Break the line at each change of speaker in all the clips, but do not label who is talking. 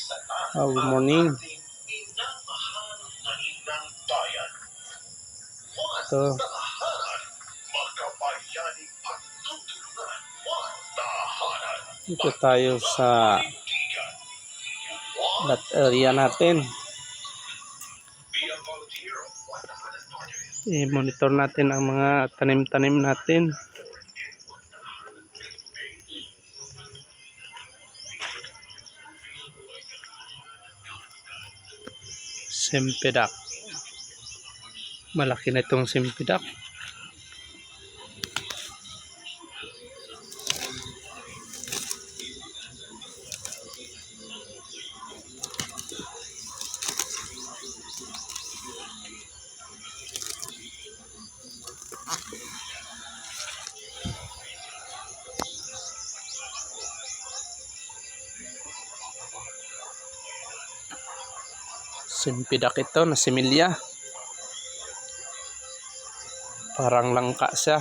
Good morning. Ito. Dito tayo sa lot area natin. I-monitor natin ang mga tanim-tanim natin. Sempedak. Malaki na itong sempedak. Sempedak ito na similya. Parang langka siya.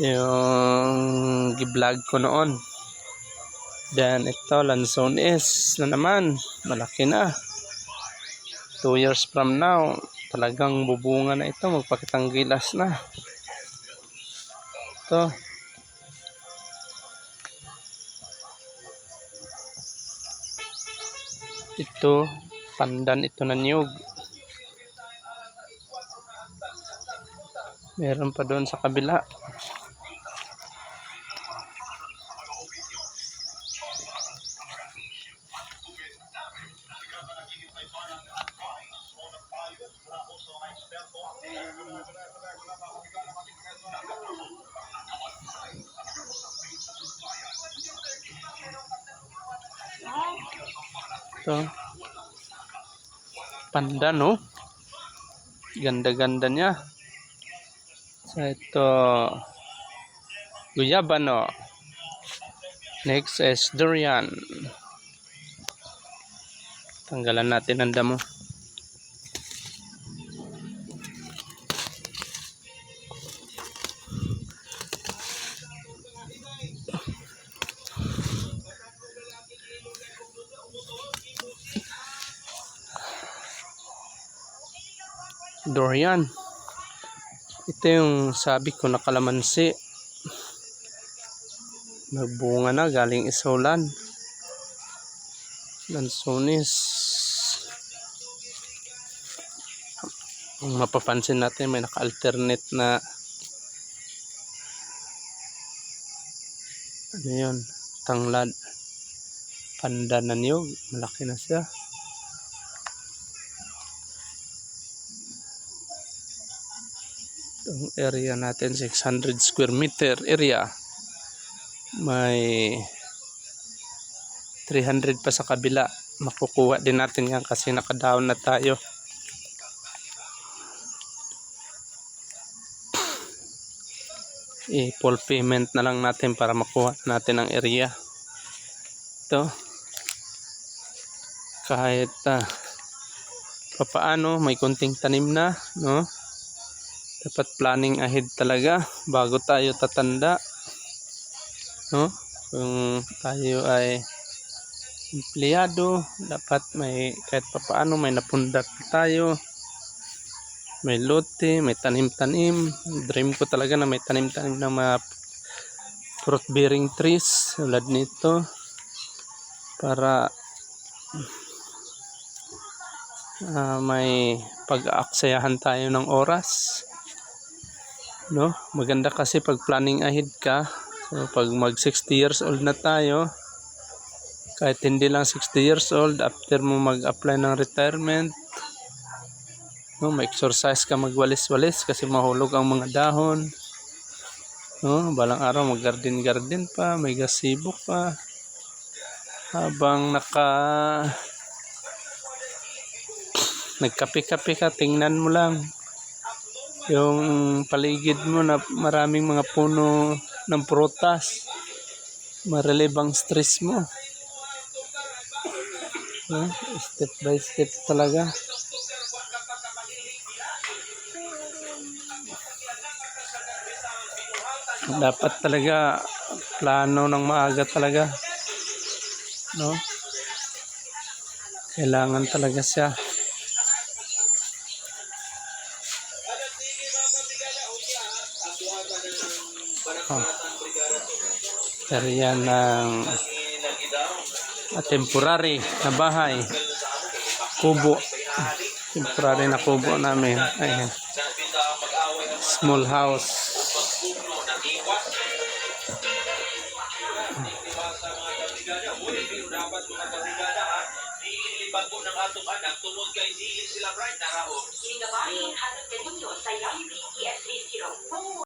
Yung gi-vlog ko noon. Then ito lansones na naman. Malaki na. 2 years from now, talagang bubunga na ito. Magpakitang gilas na. Ito. Ito. Pandan ito na niyog. Meron pa doon sa kabila. Ito. Pandan, no? Ganda-ganda niya. So ito guyaba, no? Next is durian. Tanggalan natin ang damo. Durian. Ito yung sabi ko na kalamansi. Nagbunga na galing isulan. Lansones. Kung mapapansin natin may naka-alternate na ano yun, tanglad. Pandan na niyog. Malaki na siya. Itong area natin 600 square meter area. May 300 pa sa kabila. Makukuha din natin yan kasi naka-down na tayo. I-full payment na lang natin para makuha natin ang area. Ito. Kahit papaano may konting tanim na, no? Dapat planning ahead talaga bago tayo tatanda, no? Kung tayo ay empleyado, dapat may kahit papaano may napundat tayo, may lote, may tanim-tanim. Dream ko talaga na may tanim-tanim ng mga fruit bearing trees tulad nito para may pag-aaksayahan tayo ng oras, no? Maganda kasi pag planning ahead ka. So pag mag 60 years old na tayo, kahit hindi lang 60 years old, after mo mag-apply ng retirement, no, may exercise ka, magwalis-walis kasi mahulog ang mga dahon, no? Balang araw mag-garden-garden pa, may gazebo pa, habang nagkape-kape ka, tingnan mo lang yung paligid mo na maraming mga puno ng prutas, ma-relieve ang stress mo, no? Step by step talaga. Dapat talaga plano ng maaga talaga, no? Kailangan talaga siya. Oh. Area ng temporary na bahay. Kubo. Temporary na kubo namin. Ayan. Small house.
Bago ng atong anak tungod kay dili sila bright na raon. Sinabahin hatod kaninyo sa Young PTS 30.